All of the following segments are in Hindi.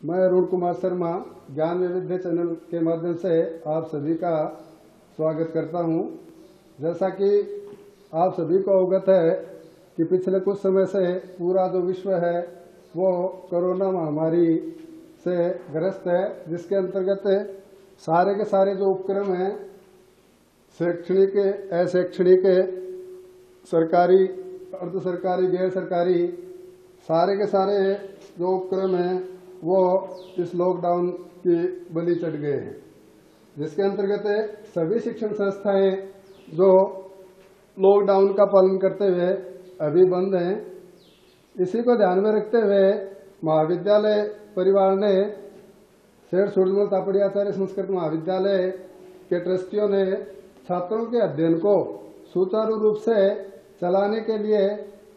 मैं अरुण कुमार शर्मा ज्ञान वैविध्य चैनल के माध्यम से आप सभी का स्वागत करता हूं। जैसा कि आप सभी को अवगत है कि पिछले कुछ समय से पूरा जो विश्व है वो कोरोना महामारी से ग्रस्त है, जिसके अंतर्गत सारे के सारे जो उपक्रम हैं, शैक्षणिक, अशैक्षणिक, सरकारी, अर्ध सरकारी, गैर सरकारी, सारे के सारे जो उपक्रम हैं वो इस लॉकडाउन की बलि चढ़ गए हैं, जिसके अंतर्गत सभी शिक्षण संस्थाएं जो लॉकडाउन का पालन करते हुए अभी बंद हैं। इसी को ध्यान में रखते हुए महाविद्यालय परिवार ने शेर सूरजमल तापड़ी आचार्य संस्कृत महाविद्यालय के ट्रस्टियों ने छात्रों के अध्ययन को सुचारू रूप से चलाने के लिए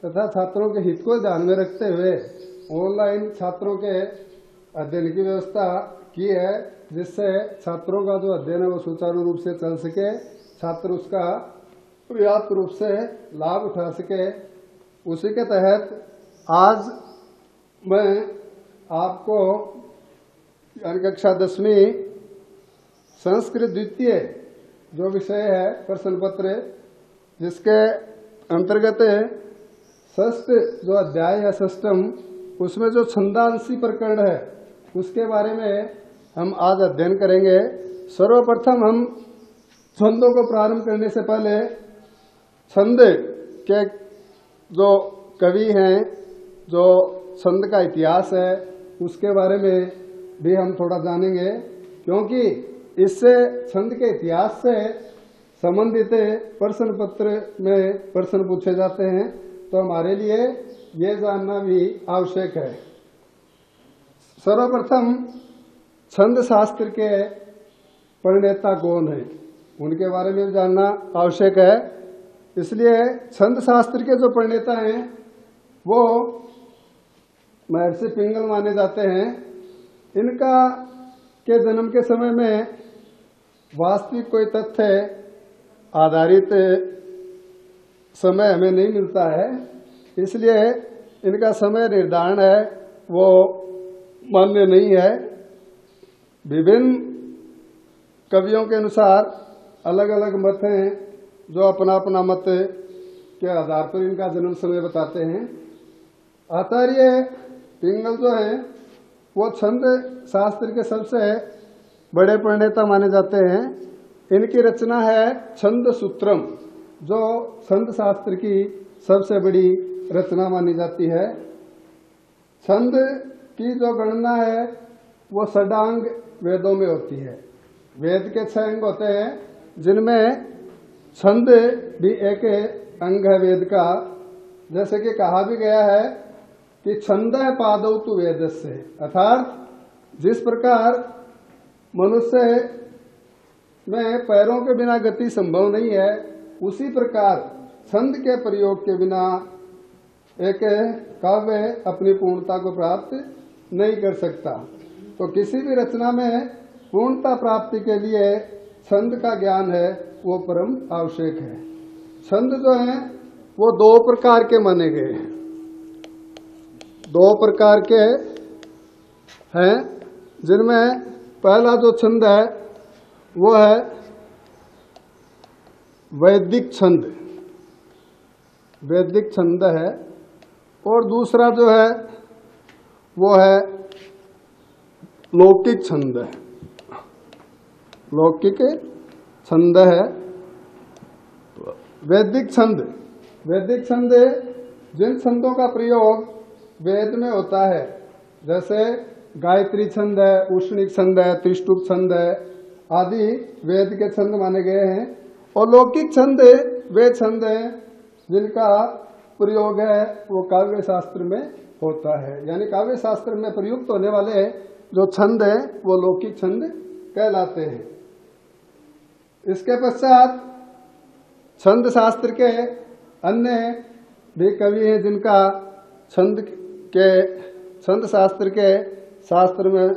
तथा छात्रों के हित को ध्यान में रखते हुए ऑनलाइन छात्रों के अध्ययन की व्यवस्था की है, जिससे छात्रों का जो अध्ययन है वो सुचारू रूप से चल सके, छात्र उसका पर्याप्त रूप से लाभ उठा सके। उसी के तहत आज मैं आपको कक्षा 10वीं संस्कृत द्वितीय जो विषय है प्रश्न पत्र, जिसके अंतर्गत षष्ठ जो अध्याय है षष्ठम, उसमें जो छंदांशी प्रकरण है उसके बारे में हम आज अध्ययन करेंगे। सर्वप्रथम हम छंदों को प्रारंभ करने से पहले छंद के जो कवि हैं, जो छंद का इतिहास है, उसके बारे में भी हम थोड़ा जानेंगे, क्योंकि इससे छंद के इतिहास से संबंधित प्रश्न पत्र में प्रश्न पूछे जाते हैं, तो हमारे लिए ये जानना भी आवश्यक है। सर्वप्रथम छंद शास्त्र के प्रणेता कौन है, उनके बारे में जानना आवश्यक है। इसलिए छंद शास्त्र के जो प्रणेता हैं वो महर्षि पिंगल माने जाते हैं। इनका के जन्म के समय में वास्तविक कोई तथ्य आधारित समय हमें नहीं मिलता है, इसलिए इनका समय निर्धारण है वो मान्य नहीं है। विभिन्न कवियों के अनुसार अलग अलग मत हैं, जो अपना अपना मत के आधार पर इनका जन्म समय बताते हैं। आचार्य पिंगल जो है वो छंद शास्त्र के सबसे बड़े प्रणेता माने जाते हैं। इनकी रचना है छंद सूत्रम, जो छंद शास्त्र की सबसे बड़ी रचना मानी जाती है। छंद की जो गणना है वो षडांग वेदों में होती है। वेद के 6 अंग होते हैं, जिनमें छंद भी एक अंग है वेद का। जैसे कि कहा भी गया है कि छंद पादौ तु वेदस्य, अर्थात जिस प्रकार मनुष्य में पैरों के बिना गति संभव नहीं है, उसी प्रकार छंद के प्रयोग के बिना एक काव्य अपनी पूर्णता को प्राप्त नहीं कर सकता। तो किसी भी रचना में पूर्णता प्राप्ति के लिए छंद का ज्ञान है वो परम आवश्यक है। छंद जो है वो 2 प्रकार के माने गए हैं। 2 प्रकार के हैं, जिनमें पहला जो छंद है वो है वैदिक छंद, वैदिक छंद है, और दूसरा जो है वो है लौकिक छंद है। लौकिक छंद है। वैदिक छंद, वैदिक छंद जिन छंदों का प्रयोग वेद में होता है, जैसे गायत्री छंद है, उष्णिक छंद है, त्रिष्टुप छंद है, आदि वेद के छंद माने गए हैं। और लौकिक छंद वे छंद हैं जिनका प्रयोग है वो काव्य शास्त्र में होता है, यानी काव्य शास्त्र में प्रयुक्त होने वाले जो छंद हैं वो लौकिक छंद कहलाते हैं। इसके पश्चात छंद शास्त्र के अन्य भी कवि हैं जिनका छंद शास्त्र के शास्त्र में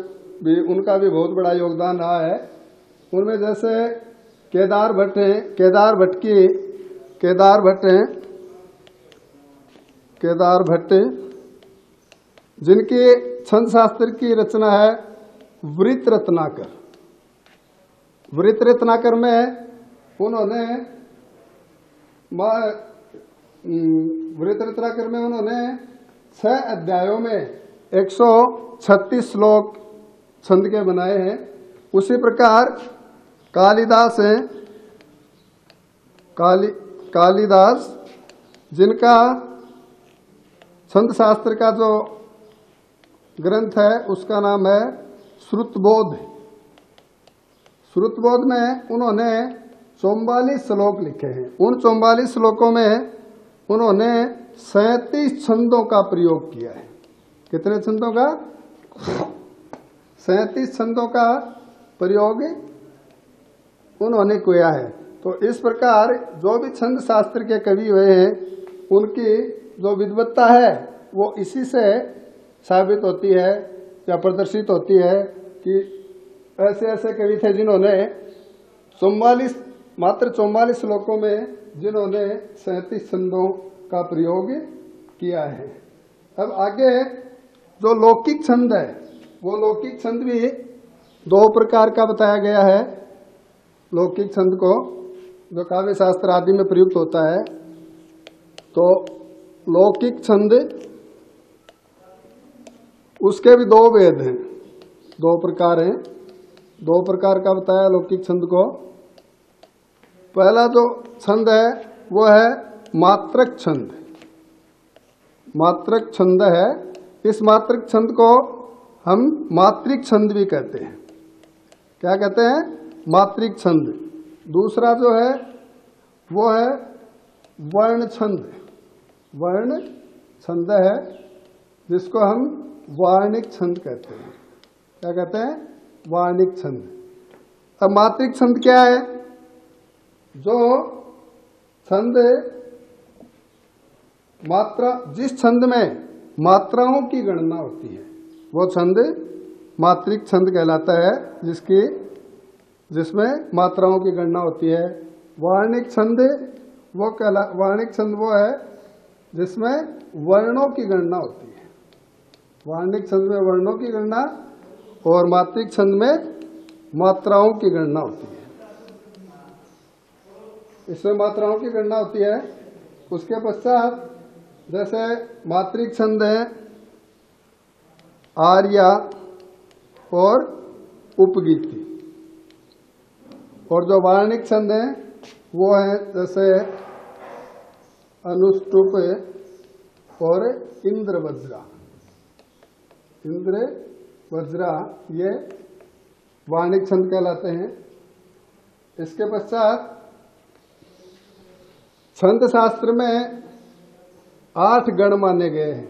भी उनका भी बहुत बड़ा योगदान रहा है। उनमें जैसे केदार भट्ट हैं, केदार भट्ट जिनकी छंद शास्त्र की रचना है वृत्त रत्नाकर। वृत्त रत्नाकर में उन्होंने वृत्त रत्नाकर में उन्होंने 6 अध्यायों में 136 श्लोक छंद के बनाए हैं। उसी प्रकार कालिदास हैं, कालिदास जिनका छंद शास्त्र का जो ग्रंथ है उसका नाम है श्रुतबोध। श्रुतबोध में उन्होंने 44 श्लोक लिखे हैं। उन 44 श्लोकों में उन्होंने 37 छंदों का प्रयोग किया है। कितने छंदों का? 37 छंदों का प्रयोग उन्होंने किया है। तो इस प्रकार जो भी छंद शास्त्र के कवि हुए हैं उनकी जो विद्वत्ता है वो इसी से साबित होती है या प्रदर्शित होती है कि ऐसे ऐसे कवि थे जिन्होंने 44 श्लोकों में जिन्होंने 37 छंदों का प्रयोग किया है। अब आगे जो लौकिक छंद है वो लौकिक छंद भी 2 प्रकार का बताया गया है। लौकिक छंद को जो काव्य शास्त्र आदि में प्रयुक्त होता है, तो लौकिक छंद उसके भी 2 भेद हैं, 2 प्रकार हैं। 2 प्रकार का बताया लौकिक छंद को। पहला जो छंद है वो है मात्रक छंद। मात्रक छंद है, इस मात्रक छंद को हम मात्रिक छंद भी कहते हैं। क्या कहते हैं? मात्रिक छंद। दूसरा जो है वो है वर्ण छंद। वर्ण छंद है जिसको हम वार्णिक छंद कहते हैं। क्या कहते हैं? वार्णिक छंद। अब मात्रिक छंद क्या है? जो छंद मात्रा, जिस छंद में मात्राओं की गणना होती है वो छंद मात्रिक छंद कहलाता है, जिसमें मात्राओं की गणना होती है। वार्णिक छंद वार्णिक छंद वो है जिसमें वर्णों की गणना होती है। वार्णिक छंद में वर्णों की गणना और मात्रिक छंद में मात्राओं की गणना होती है। इसमें मात्राओं की गणना होती है। उसके पश्चात जैसे मात्रिक छंद है आर्या और उपगीति, और जो वार्णिक छंद है वो है जैसे अनुष्टुप और इंद्र वज्रा। इंद्र वज्रा ये वार्णिक छंद कहलाते हैं। इसके पश्चात छंद शास्त्र में 8 गण माने गए हैं।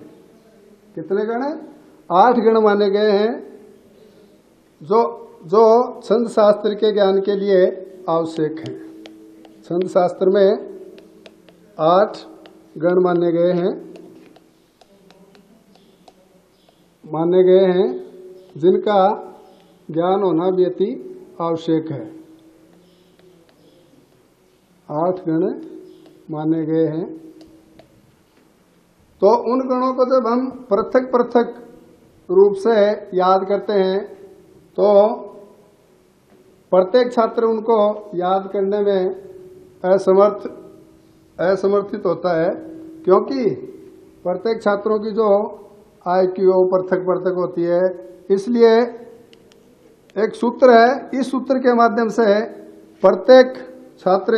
कितने गण हैं? 8 गण माने गए हैं जो छंद शास्त्र के ज्ञान के लिए आवश्यक है। छंद शास्त्र में 8 गण माने गए हैं जिनका ज्ञान होना भी अति आवश्यक है। 8 गण माने गए हैं। तो उन गणों को जब हम पृथक पृथक रूप से याद करते हैं तो प्रत्येक छात्र उनको याद करने में असमर्थित होता है, क्योंकि प्रत्येक छात्रों की जो IQ पृथक होती है। इसलिए एक सूत्र है, इस सूत्र के माध्यम से प्रत्येक छात्र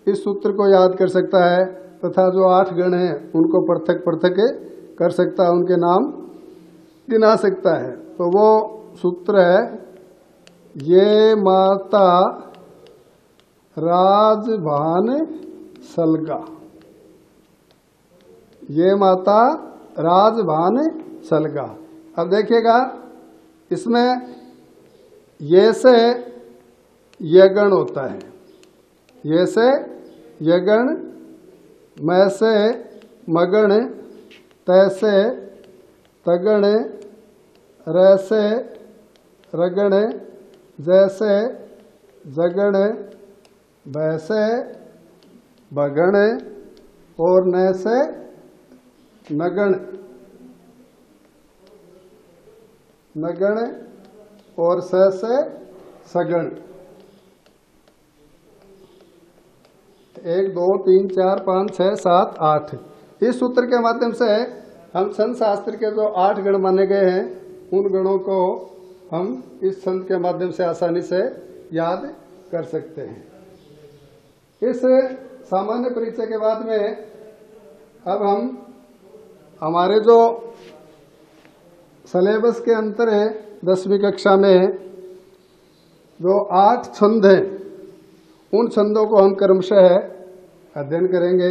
इस सूत्र को याद कर सकता है तथा जो 8 गण हैं उनको पृथक कर सकता है, उनके नाम गिना सकता है। तो वो सूत्र है ये माता राजभान सलगा। ये माता राजभान सलगा। अब देखिएगा इसमें ये से यगण होता है, ये से यगण, मैं से मगण, तैसे तगण, रैसे रगण, जैसे जगण, वैसे बगण और नैसे नगण। नगण और स से सगण। 1 2 3 4 5 6 7 8। इस सूत्र के माध्यम से हम छंद शास्त्र के जो 8 गण माने गए हैं उन गणों को हम इस छंद के माध्यम से आसानी से याद कर सकते हैं। इस सामान्य परिचय के बाद में अब हम हमारे जो सिलेबस के अंतर है 10वीं कक्षा में जो 8 छंद हैं उन छंदों को हम क्रमशः अध्ययन करेंगे।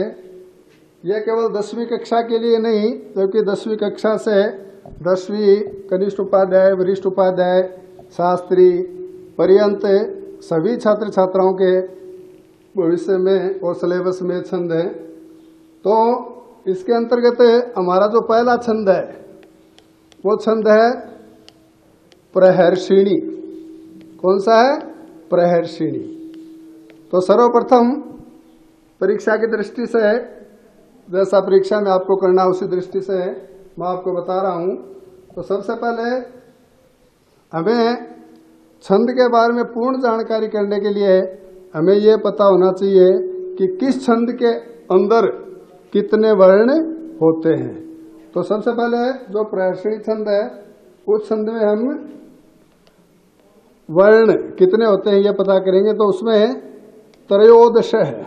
यह केवल 10वीं कक्षा के लिए नहीं, जबकि 10वीं कक्षा से 10वीं कनिष्ठ उपाध्याय, वरिष्ठ उपाध्याय, शास्त्री पर्यंत सभी छात्र छात्राओं के भविष्य में और सिलेबस में छंद है। तो इसके अंतर्गत हमारा जो पहला छंद है वो छंद है प्रहर्षिणी। कौन सा है? प्रहर्षिणी। तो सर्वप्रथम परीक्षा की दृष्टि से, जैसा परीक्षा में आपको करना उसी दृष्टि से मैं आपको बता रहा हूं। तो सबसे पहले हमें छंद के बारे में पूर्ण जानकारी करने के लिए हमें यह पता होना चाहिए कि किस छंद के अंदर कितने वर्ण होते हैं। तो सबसे पहले जो प्रहर्षिणी छंद है उस छंद में हम वर्ण कितने होते हैं ये पता करेंगे। तो उसमें त्रयोदश है,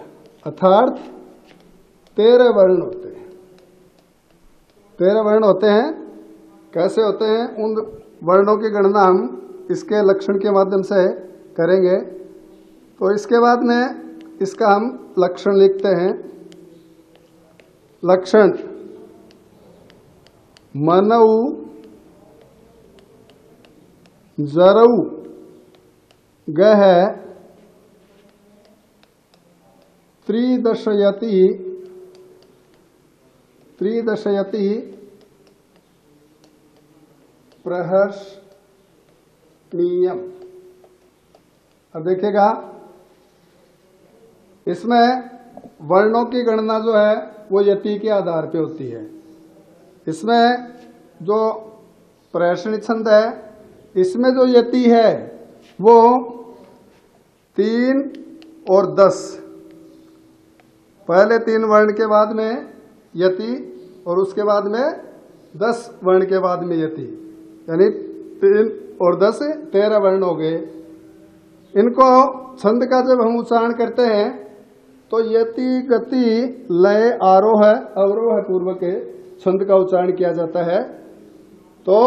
अर्थात 13 वर्ण होते हैं। 13 वर्ण होते हैं। कैसे होते हैं? उन वर्णों की गणना हम इसके लक्षण के माध्यम से करेंगे। तो इसके बाद में इसका हम लक्षण लिखते हैं। लक्षण मनऊ जरऊ गह त्रिदशयति प्रहर्षणीयम। अब देखिएगा इसमें वर्णों की गणना जो है वो यति के आधार पे होती है। इसमें जो प्रहर्षणी छंद है इसमें जो यति है वो 3 और 10, पहले 3 वर्ण के बाद में यति और उसके बाद में 10 वर्ण के बाद में यति, यानी 3 और 10 13 वर्ण हो गए। इनको छंद का जब हम उच्चारण करते हैं तो यति गति लय आरोह अवरोह पूर्व के छंद का उच्चारण किया जाता है। तो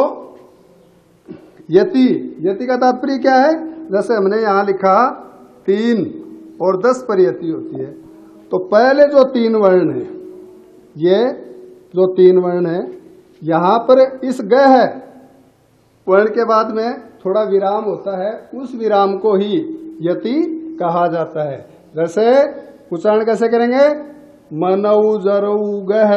यति का तात्पर्य क्या है? जैसे हमने यहां लिखा 3 और 10 पर यति होती है। तो पहले जो 3 वर्ण है, ये जो 3 वर्ण है, यहां पर इस गह वर्ण के बाद में थोड़ा विराम होता है, उस विराम को ही यति कहा जाता है। जैसे उच्चारण कैसे करेंगे? मनऊ जरऊ गह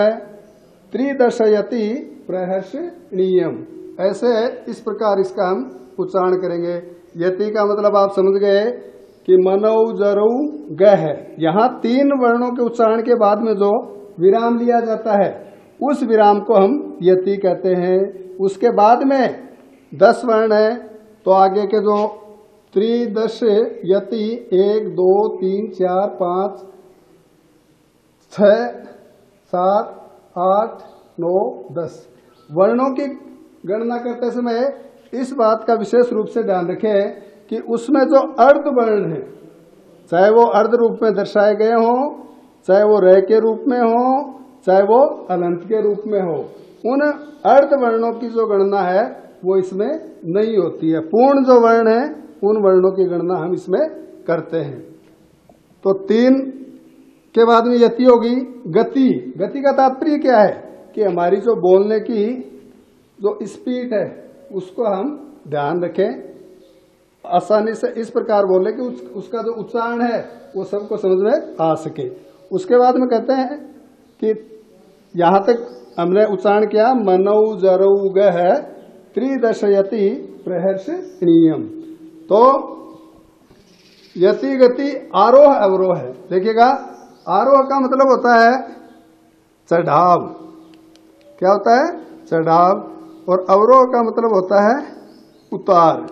त्रिदशयति प्रहर्षणीयम। ऐसे इस प्रकार इसका हम उच्चारण करेंगे। यति का मतलब आप समझ गए कि मनऊ जरऊ गह, यहाँ 3 वर्णों के उच्चारण के बाद में जो विराम लिया जाता है उस विराम को हम यति कहते हैं। उसके बाद में 10 वर्ण है तो आगे के जो त्रिदश यति 1 2 3 4 5 6 7 8 9 10 वर्णों की गणना करते समय इस बात का विशेष रूप से ध्यान रखें कि उसमें जो अर्ध वर्ण है, चाहे वो अर्ध रूप में दर्शाए गए हों, चाहे वो रय के रूप में हो, चाहे वो अलंत के रूप में हो, उन अर्ध वर्णों की जो गणना है वो इसमें नहीं होती है। पूर्ण जो वर्ण है उन वर्णों की गणना हम इसमें करते हैं। तो 3 के बाद में यति होगी। गति का तात्पर्य क्या है कि हमारी जो बोलने की जो स्पीड है उसको हम ध्यान रखें, आसानी से इस प्रकार बोले कि उसका जो उच्चारण है वो सबको समझ में आ सके। उसके बाद में कहते हैं कि यहां तक हमने उच्चारण किया मनऊ जरऊ गह त्रिदशयति प्रहर्षणीयम। तो यति गति आरोह अवरोह है। देखिएगा आरोह का मतलब होता है चढ़ाव। क्या होता है? चढ़ाव। और अवरोह का मतलब होता है उतार,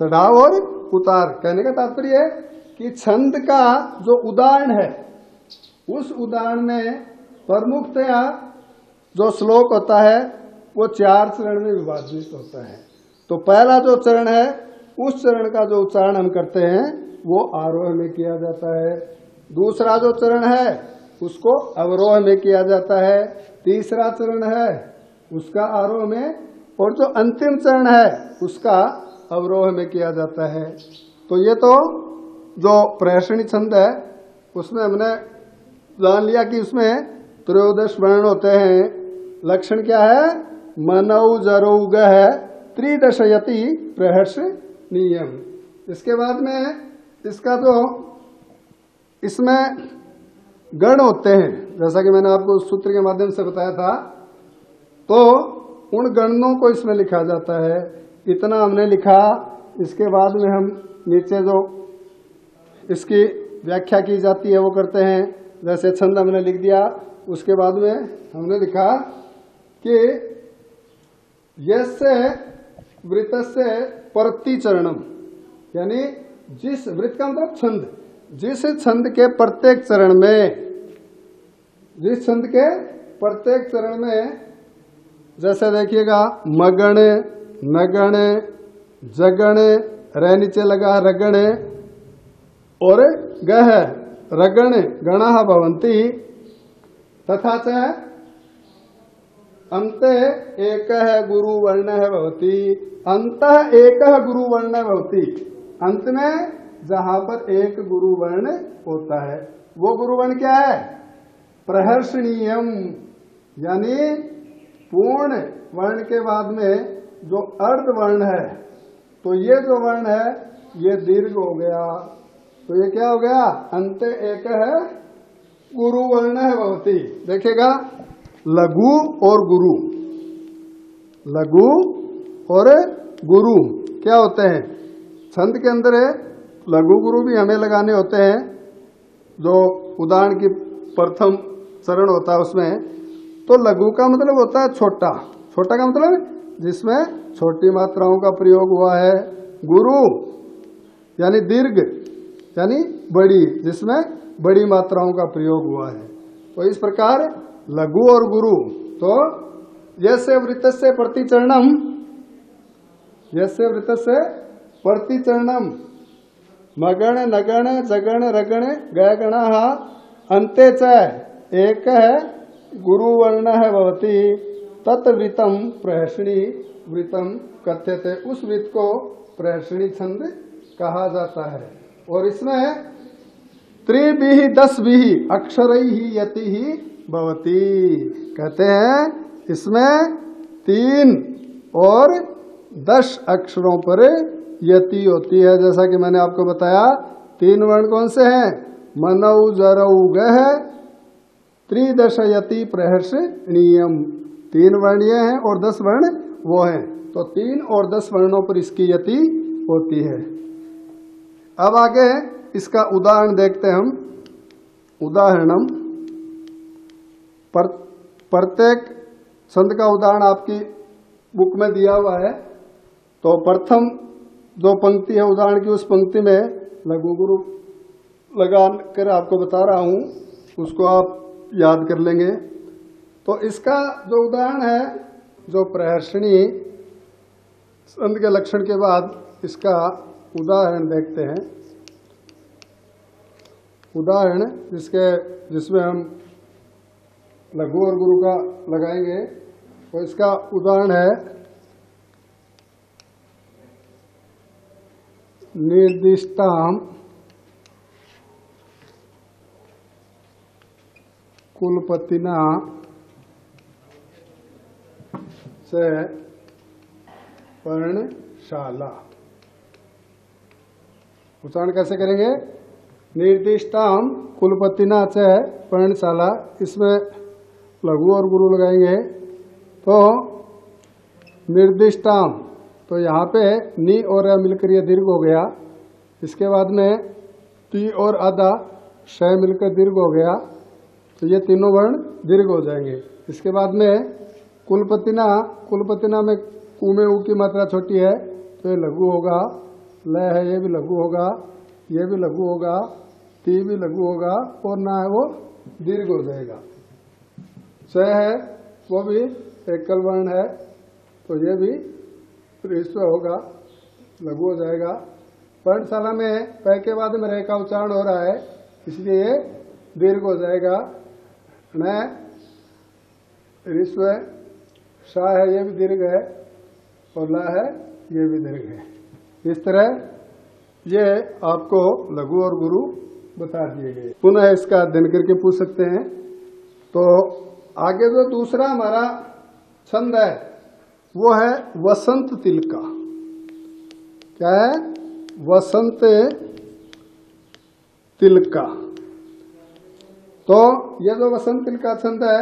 चढ़ाव और उतार। कहने का तात्पर्य है कि छंद का जो उदाहरण है उस उदाहरण में प्रमुखतया जो श्लोक होता है वो 4 चरण में विभाजित होता है। तो पहला जो चरण है उस चरण का जो उच्चारण हम करते हैं वो आरोह में किया जाता है। दूसरा जो चरण है उसको अवरोह में किया जाता है। तीसरा चरण है उसका आरोह में, और जो अंतिम चरण है उसका अवरोह में किया जाता है। तो ये तो जो प्रहर्षणी छंद है उसमें हमने जान लिया कि उसमें 13 वर्ण होते हैं। लक्षण क्या है? मनौ जरौ गह त्रिदशयति प्रहर्षणीयम। इसके बाद में इसका जो इसमें गण होते हैं, जैसा कि मैंने आपको उस सूत्र के माध्यम से बताया था, तो उन गणों को इसमें लिखा जाता है। इतना हमने लिखा। इसके बाद में हम नीचे जो इसकी व्याख्या की जाती है वो करते हैं। जैसे छंद हमने लिख दिया, उसके बाद में हमने लिखा कि यस्य वृत्तस्य प्रतिचरणम, यानी जिस वृत्त का मतलब छंद, जिस छंद के प्रत्येक चरण में, जिस छंद के प्रत्येक चरण में, जैसे देखिएगा मगण, नगण, जगण, रे नीचे लगा रगण, और गह रगण गणः भवन्ति, तथा च अन्ते एकः गुरुवर्णः भवति। अंतः एकः गुरुवर्णः भवति, अंत में जहां पर एक गुरुवर्ण होता है वो गुरुवर्ण क्या है? प्रहर्षणीयम, यानी पूर्ण वर्ण के बाद में जो अर्ध वर्ण है, तो ये जो वर्ण है ये दीर्घ हो गया। तो ये क्या हो गया? अंत एक है गुरुवर्ण है भवति। देखिएगा लघु और गुरु, लघु और गुरु क्या होते हैं? छंद के अंदर है लघु गुरु भी हमें लगाने होते हैं। जो उदाहरण की प्रथम चरण होता है उसमें, तो लघु का मतलब होता है छोटा, छोटा का मतलब जिसमें छोटी मात्राओं का प्रयोग हुआ है। गुरु यानी दीर्घ, यानी बड़ी, जिसमें बड़ी मात्राओं का प्रयोग हुआ है। तो इस प्रकार लघु और गुरु, तो जैसे वृत्तस्य प्रतिचरणम, जैसे वृत्तस्य प्रतिचरणम मगण नगण जगण रगण गयगणः अन्ते च एक गुरुवर्ण भवति तत्वृतम प्रहर्षणी वृतम कथ्यते। उस वृत्त को प्रहर्षणी छंद कहा जाता है। और इसमें त्रिभिः 10 अक्षरैः यतिः भवति, कहते हैं इसमें 3 और 10 अक्षरों पर यति होती है। जैसा कि मैंने आपको बताया 3 वर्ण कौन से हैं? मनौ जरौ गह त्रिदशयति प्रहर्षणीयम। 3 वर्ण ये हैं और 10 वर्ण वो हैं। तो 3 और 10 वर्णों पर इसकी यति होती है। अब आगे इसका उदाहरण देखते हैं हम। उदाहरणम, प्रत्येक छंद का उदाहरण आपकी बुक में दिया हुआ है। तो प्रथम जो पंक्ति है उदाहरण की, उस पंक्ति में लघु गुरु लगा कर आपको बता रहा हूं, उसको आप याद कर लेंगे। तो इसका जो उदाहरण है, जो प्रहर्षणी छंद के लक्षण के बाद इसका उदाहरण देखते हैं। उदाहरण जिसमें हम लघु और गुरु का लगाएंगे, तो इसका उदाहरण है निर्दिष्टाम कुलपतिना से पर्णशाला। उच्चारण कैसे करेंगे? निर्दिष्टाम कुलपतिना च पर्णशाला, इसमें लघु और गुरु लगाएंगे। तो निर्दिष्टाम, तो यहाँ पे नी और अ मिलकर ये दीर्घ हो गया। इसके बाद में ती और आधा श मिलकर दीर्घ हो गया। तो ये तीनों वर्ण दीर्घ हो जाएंगे। इसके बाद में कुलपतिना, कुलपतिना में ऊ में ऊ की मात्रा छोटी है तो ये लघु होगा, ल है ये भी लघु होगा, ये भी लघु होगा, ती भी लघु होगा, और ना है वो दीर्घ हो जाएगा। स है वो भी एकल वर्ण है तो ये भी ह्रस्व होगा, लघु हो जाएगा। पर्णशाला में प के बाद में रे का उच्चारण हो रहा है इसलिए ये दीर्घ हो जाएगा। न ह्रस्व, सा है ये भी दीर्घ है, और ला है ये भी दीर्घ है। इस तरह ये आपको लघु और गुरु बता दिए गए। पुनः इसका अध्ययन करके पूछ सकते हैं। तो आगे जो दूसरा हमारा छंद है वो है वसंत तिलका। क्या है? वसंत तिलका। तो ये जो वसंत तिलका छंद है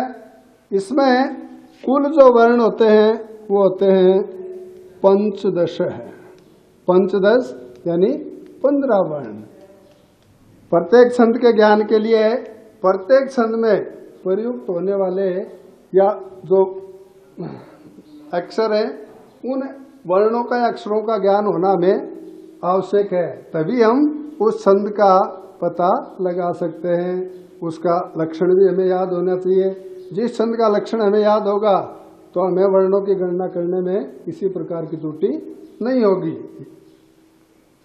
इसमें कुल जो वर्ण होते हैं वो होते हैं 15 है। 15 यानी 15 वर्ण। प्रत्येक छंद के ज्ञान के लिए प्रत्येक छंद में प्रयुक्त होने वाले या जो अक्षर है उन वर्णों का या अक्षरों का ज्ञान होना हमें आवश्यक है, तभी हम उस छंद का पता लगा सकते हैं। उसका लक्षण भी हमें याद होना चाहिए। जिस छंद का लक्षण हमें याद होगा तो हमें वर्णों की गणना करने में किसी प्रकार की त्रुटि नहीं होगी,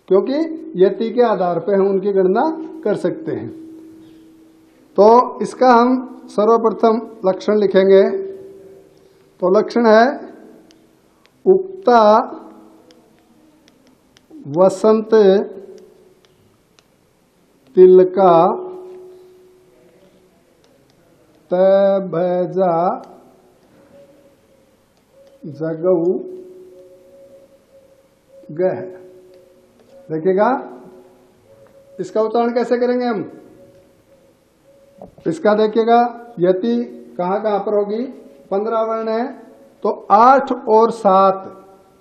क्योंकि यति के आधार पर हम उनकी गणना कर सकते हैं। तो इसका हम सर्वप्रथम लक्षण लिखेंगे। तो लक्षण है उक्ता वसंत तिलका तैभजा जगऊ गह। देखिएगा इसका उच्चारण कैसे करेंगे हम। इसका देखिएगा यति कहाँ कहाँ पर होगी। 15 वर्ण है तो 8 और 7,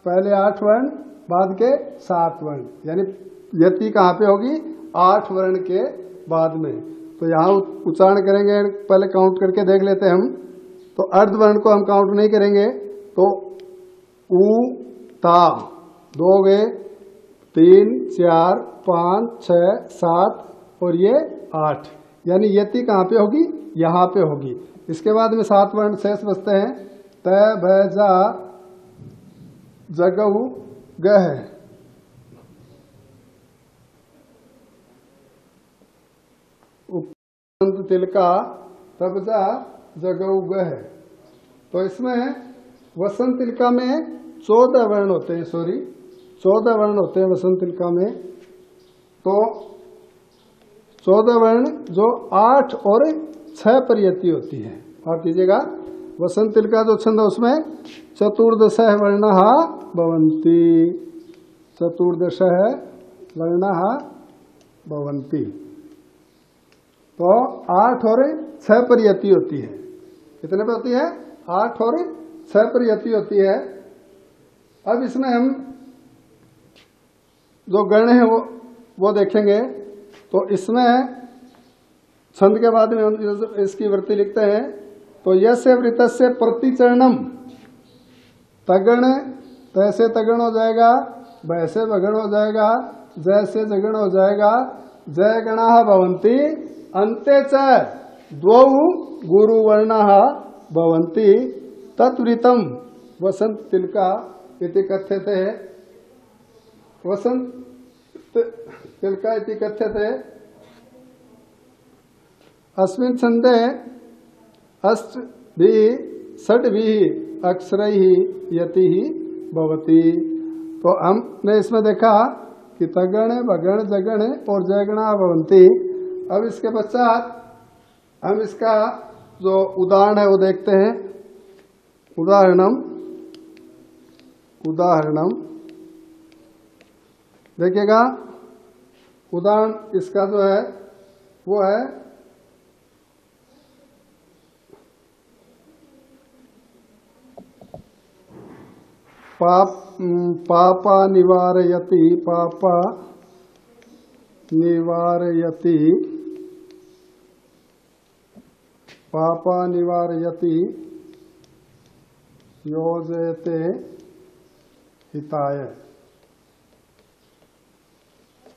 पहले 8 वर्ण बाद के 7 वर्ण, यानी यति कहाँ पे होगी 8 वर्ण के बाद में। तो यहाँ उच्चारण करेंगे, पहले काउंट करके देख लेते हैं हम। तो अर्ध वर्ण को हम काउंट नहीं करेंगे। तो उ ता 2 गए, 3 4 5 6 7 और ये 8, यानी यति कहाँ पे होगी, यहाँ पे होगी। इसके बाद में 7 वर्ण शेष बचते हैं। त भ जा जगऊ गह। वसंत तिलका तबजा जगऊ गह। तो इसमें वसंत तिलका में 14 वर्ण होते हैं, 14 वर्ण होते हैं वसंत तिलका में। तो 14 वर्ण जो 8 और 6 पर यति होती है। आप कीजिएगा वसंत तिलका जो छंद है उसमें चतुर्दश वर्णः भवन्ति, चतुर्दश वर्णः भवन्ति। तो 8 और 6 पर यति होती है। कितने पर होती है? 8 और 6 पर यति होती है। अब इसमें हम जो गण है वो देखेंगे। तो इसमें छंद के बाद में हम इसकी वृत्ति लिखते हैं। तो यस्य वृत्तस्य प्रतिचरणम तगण, तैसे तगण हो जाएगा, वैसे वगण हो जाएगा, जैसे जगण हो जाएगा। जय गणाः भवन्ति अन्ते च द्वौ गुरुवर्णाः भवन्ति तद्वृत्तं वसंत तिलका इति कथ्यते। वसंत तिलका इति कथ्यते। अस्मिन् छन्दे अष्टभिः षड्भिः अक्षरैः यतिः भवति। तो हमने इसमें देखा कि तगण भगण जगण और जयगणा भवन्ति। अब इसके पश्चात हम इसका जो उदाहरण है वो देखते हैं। उदाहरणम देखिएगा। उदाहरण इसका जो है वो है पापा निवारयति, पापा निवारयति, पापा निवारयति योजयते हिताय,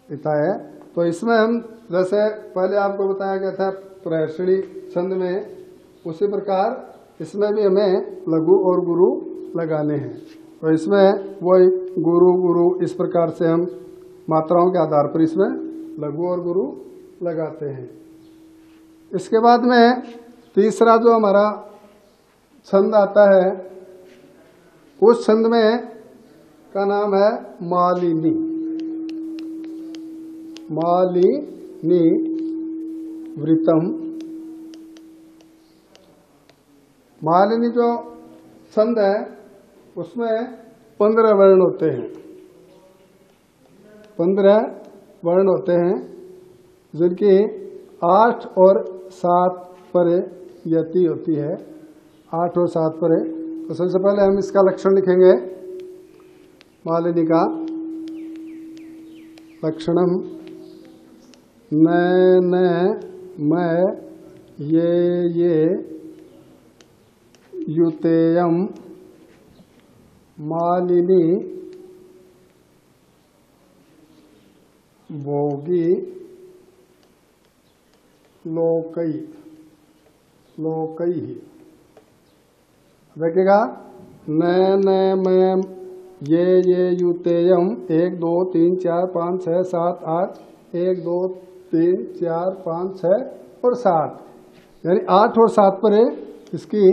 हिताय। तो इसमें हम जैसे पहले आपको बताया गया था प्रहर्षणी छंद में, उसी प्रकार इसमें भी हमें लघु और गुरु लगाने हैं। तो इसमें वही गुरु गुरु इस प्रकार से हम मात्राओं के आधार पर इसमें लघु और गुरु लगाते हैं। इसके बाद में तीसरा जो हमारा छंद आता है, उस छंद में का नाम है मालिनी। मालिनी वृतम। मालिनी जो छंद है उसमें 15 वर्ण होते हैं, 15 वर्ण होते हैं, जिनकी 8 और 7 परे यति होती है, 8 और 7 परे। तो सबसे पहले हम इसका लक्षण लिखेंगे। मालिनी का लक्षणम न मैं ये युतेयम मालिनी भोगी लोकई लोकई ही। देखिएगा, न मैं ये युतेयम 1 2 3 4 5 6 7 8, 1 2 3 4 5 6 और 7, यानी 8 और 7 पर इसकी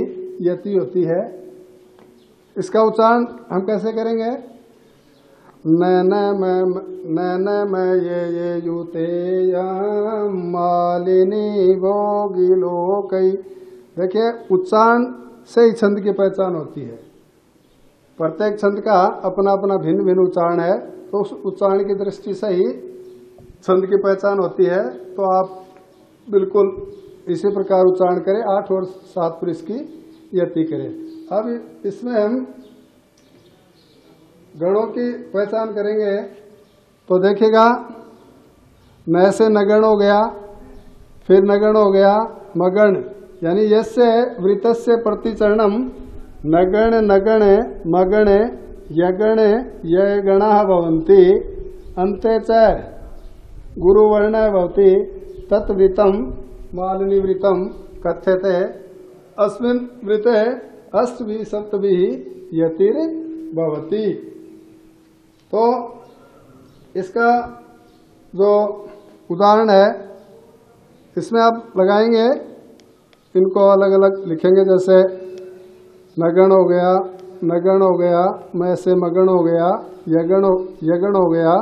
यति होती है। इसका उच्चारण हम कैसे करेंगे? न मैं ये युतेयम मालिनी भोगी लोकई। देखिए, उच्चारण से ही छंद की पहचान होती है। प्रत्येक छंद का अपना अपना भिन्न भिन्न उच्चारण है, तो उस उच्चारण की दृष्टि से ही छंद की पहचान होती है। तो आप बिल्कुल इसी प्रकार उच्चारण करें, 8 और 7 पर इसकी यति करें। अब इसमें हम गणों की पहचान करेंगे। तो देखिएगा, न से नगण हो गया, फिर नगण हो गया मगण, यानी यस्य वृतस्य प्रतिचरणम नगण नगण मगण यगण यगणाः भवन्ति अन्ते च गुरुवर्णः भवति तत्वृतं मालिनी वृतं कथ्यते। अस्मिन् वृते अष्टभिः सप्तभिः यतिर भवति। तो इसका जो उदाहरण है, इसमें आप लगाएंगे, इनको अलग अलग लिखेंगे। जैसे नगण हो गया, नगण हो गया, मैं से मगण हो गया, यगण हो गया,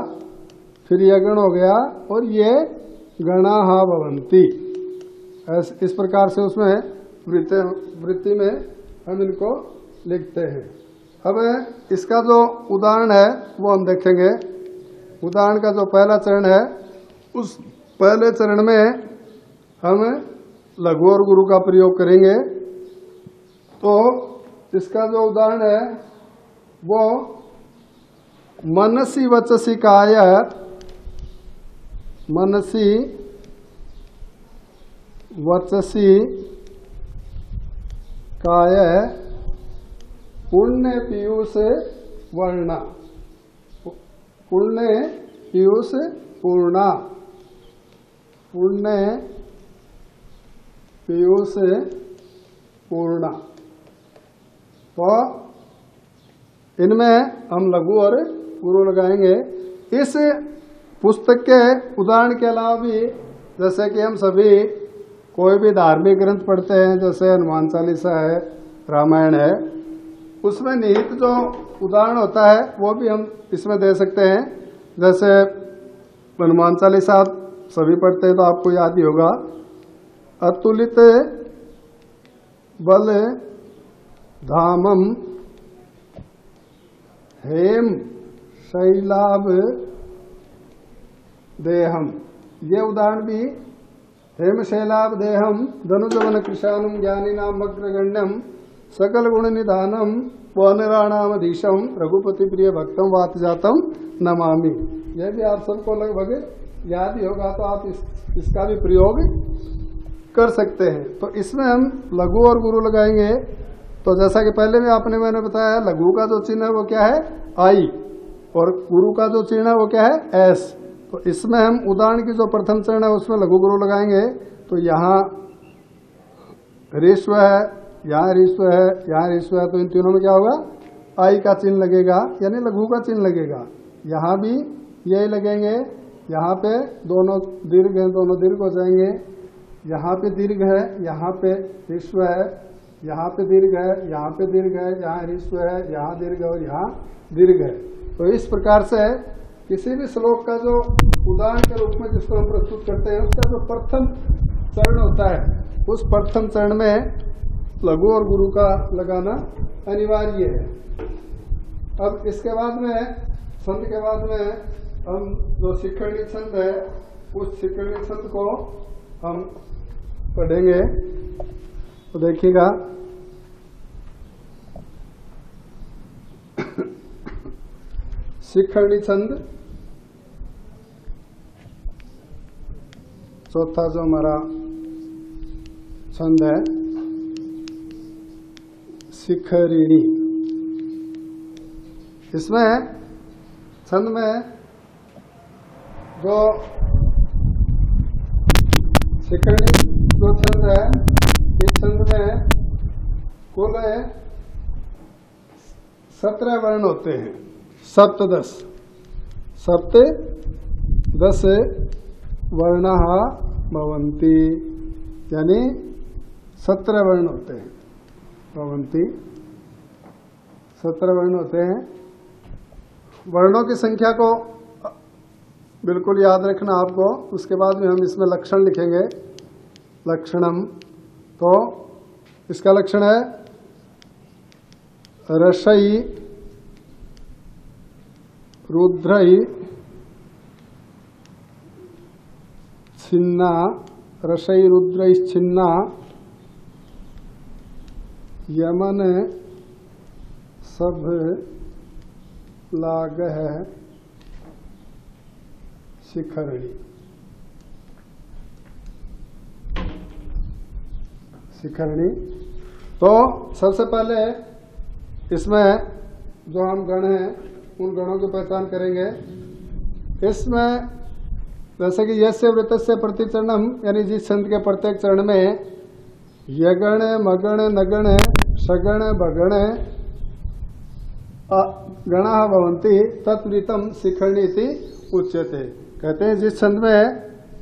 फिर यगण हो गया, और ये गणाः भवन्ति। इस प्रकार से उसमें वृत्ति में हम इनको लिखते हैं। अब इसका जो उदाहरण है वो हम देखेंगे। उदाहरण का जो पहला चरण है, उस पहले चरण में हम लघु और गुरु का प्रयोग करेंगे। तो इसका जो उदाहरण है वो मनसी वचसी काय, मनसी वचसी काय पुण्य पीयूष वर्णा, पुण्य पीयूष पूर्णा, पुण्य पीयूष पूर्णा। तो इनमें हम लघु और गुरु लगाएंगे। इस पुस्तक के उदाहरण के अलावा भी, जैसे कि हम सभी कोई भी धार्मिक ग्रंथ पढ़ते हैं, जैसे हनुमान चालीसा है, रामायण है, उसमें निहित जो उदाहरण होता है वो भी हम इसमें दे सकते हैं। जैसे हनुमान चालीसा आप सभी पढ़ते हैं तो आपको याद ही होगा, अतुलित बल धामम हेम शैलाभ देहम। ये उदाहरण भी, हेम शैलाभ देहम धनुजवन कृशानम ज्ञानिनाम अग्रगण्यम सकल गुण निधानम वनराणामधीशम रघुपति प्रिय भक्तम वात जातम नमामि। यह भी आप सबको लगभग याद ही होगा, तो आप इसका भी प्रयोग कर सकते हैं। तो इसमें हम लघु और गुरु लगाएंगे। तो जैसा कि पहले भी मैंने बताया, लघु का जो चिन्ह है वो क्या है? आई, और गुरु का जो चिन्ह है वो क्या है एस। तो इसमें हम उदाहरण की जो प्रथम चरण है उसमें लघु गुरु लगाएंगे। तो यहाँ ऋस्व है, यहाँ ऋस्व है, यहाँ ऋस्व है, तो इन तीनों में क्या होगा आई का चिन्ह लगेगा, यानी लघु का चिन्ह लगेगा। यहाँ भी यही लगेंगे, यहाँ पे दोनों दीर्घ हैं, दोनों दीर्घ हो जाएंगे। यहाँ पे दीर्घ है, यहाँ पे ऋस्व है, यहाँ पे दीर्घ है, यहाँ पे दीर्घ है, यहाँ ऋस्व है, यहाँ दीर्घ है और यहाँ दीर्घ है। तो इस प्रकार से किसी भी श्लोक का जो उदाहरण के रूप में जिसको हम प्रस्तुत करते हैं उसका जो प्रथम चरण होता है उस प्रथम चरण में लघु और गुरु का लगाना अनिवार्य है। अब इसके बाद में छंद के बाद में हम जो शिखरणी छंद है उस शिखरणी छंद को हम पढ़ेंगे। तो देखिएगा, शिखरणी छंद चौथा जो हमारा छंद है शिखरिणी। इसमें छंद में जो शिखरणी जो छंद है इस छंद में कुल 17 वर्ण होते हैं, सप्तदश 10 वर्ण भवन्ति, यानी 17 वर्ण होते हैं। भवन्ति 17 वर्ण होते हैं। वर्णों की संख्या को बिल्कुल याद रखना आपको। उसके बाद में हम इसमें लक्षण लिखेंगे। लक्षणम, तो इसका लक्षण है रसई रुद्रई छिन्ना, रसई रुद्रई छिन्ना यमन सब लाग है शिखरणी। शिखरणी, तो सबसे पहले इसमें जो हम गण हैं उन गणों की पहचान करेंगे। इसमें जैसे कि यस्य वृत्तस्य प्रतिचरणम, यानी जिस छंद के प्रत्येक चरण में यगण मगण नगण सगण भगण गणा भवन्ति तत्वृतम शिखरणी इति उच्यते। कहते हैं जिस छंद में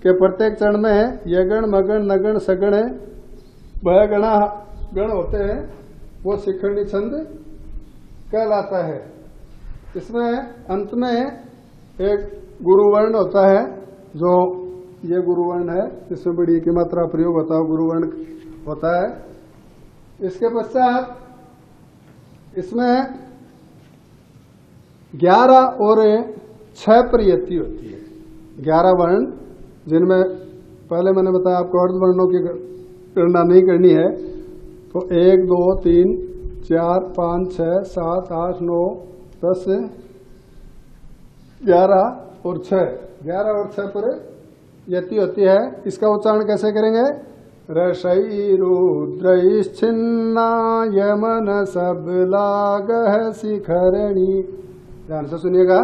के प्रत्येक चरण में यगण मगण नगण सगण वह गणा गण होते हैं वो शिखरणी छंद कहलाता है। इसमें अंत में एक गुरुवर्ण होता है, जो ये गुरुवर्ण है, इसमें बड़ी की मात्रा प्रयोग होता है, गुरुवर्ण होता है। इसके पश्चात इसमें 11 और 6 पर यति होती है। 11 वर्ण, जिनमें पहले मैंने बताया आपको अर्धवर्णों की गणना नहीं करनी है। तो 1 2 3 4 5 6 7 8 9 10 11 और 6, 11 और 6 पर यति होती है। इसका उच्चारण कैसे करेंगे? रसई रुद्रैश्चिन्ना यमन सब लाग है शिखरणी। ध्यान से सुनिएगा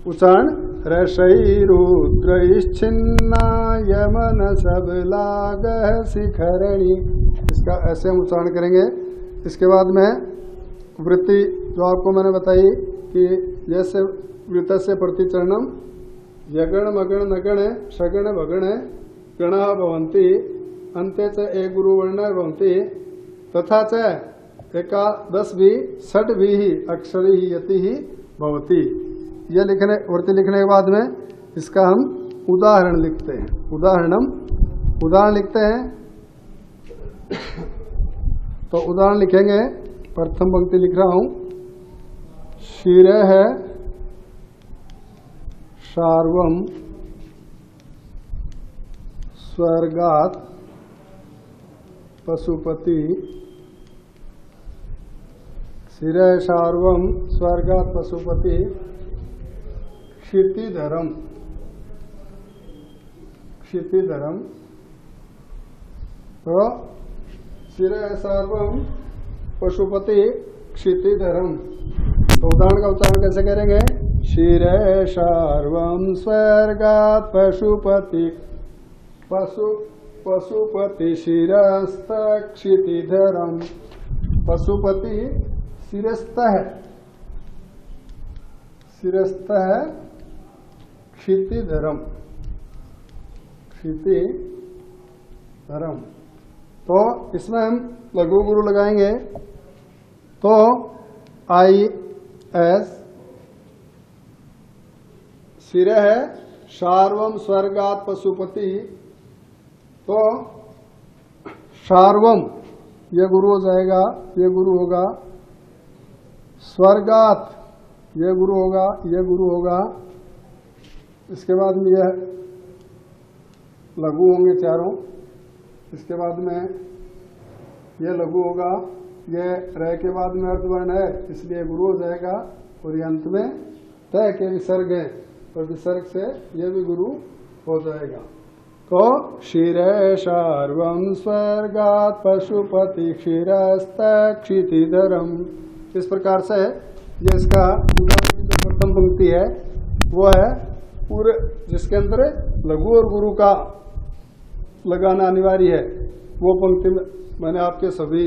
उच्चारण, रसई रुद्रैश्चिन्ना यमन सब लाग है शिखरणी। इसका ऐसे हम उच्चारण करेंगे। इसके बाद में वृत्ति जो आपको मैंने बताई कि जैसे वृत्तस्य प्रतिचरणम यगण मगण नगण सगण भगण गणा भवन्ति अन्ते च एक गुरुवर्ण भवन्ति तथा च एकादश भी षड भी अक्षरी ही यति ही भवति। ये लिखने वृत्ति लिखने के बाद में इसका हम उदाहरण लिखते हैं। उदाहरण लिखते हैं। तो उदाहरण लिखेंगे, प्रथम पंक्ति लिख रहा हूं। शिरः सार्वम स्वर्गात् पशुपति। शिरः सार्वम स्वर्गात् पशुपति क्षितिधरम। तो शिरः सार्वम पशुपति क्षितिधरम। तो उदाहरण का उच्चारण कैसे करेंगे? शिरे शार्वम स्वर्गात् पशुपति पशुपति शिरस्त क्षितिधरम। पशुपति शिरस्त है क्षितिधरम। तो इसमें हम लघु गुरु लगाएंगे। तो IS सिरे है शार्वम स्वर्गात पशुपति। तो शार्वम ये गुरु हो जाएगा, ये गुरु होगा। स्वर्गात ये गुरु होगा, ये गुरु होगा। इसके बाद में यह लघु होंगे चारों। इसके बाद में यह लघु होगा, ये रह के बाद में अर्थवर्ण है इसलिए गुरु हो जाएगा। और ये अंत में तय के विसर्ग है और विसर्ग से यह भी गुरु हो जाएगा। तो शिरे शार्वम स्वर्गात् पशुपति क्षीरस्त क्षितिधरम। इस प्रकार से ये इसका उदाहरण की जो प्रथम पंक्ति है वो है पूरे, जिसके अंदर लघु और गुरु का लगाना अनिवार्य है। वो पंक्ति मैंने आपके सभी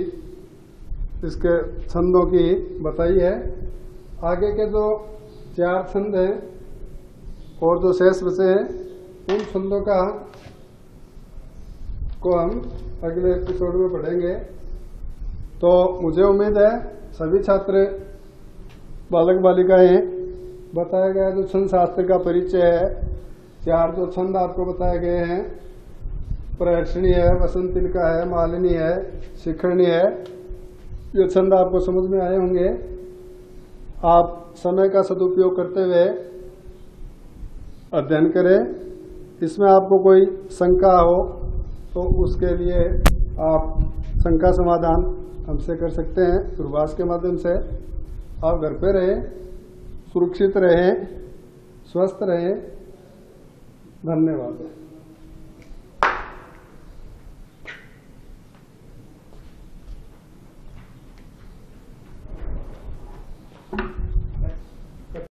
इसके छंदों की बताई है। आगे के जो 4 छंद हैं और जो शेष बचे हैं उन छंदों को हम अगले एपिसोड में पढ़ेंगे। तो मुझे उम्मीद है सभी छात्र बालक बालिकाएं बताया गया जो छंद शास्त्र का परिचय है, 4 जो छंद आपको बताए गए हैं, प्रहर्षणी है, वसंतिका है, मालिनी है, शिखरणी है, ये छंद आपको समझ में आए होंगे। आप समय का सदुपयोग करते हुए अध्ययन करें। इसमें आपको कोई शंका हो तो उसके लिए आप शंका समाधान हमसे कर सकते हैं दूरभाष के माध्यम से। आप घर पे रहें, सुरक्षित रहें, स्वस्थ रहें। धन्यवाद।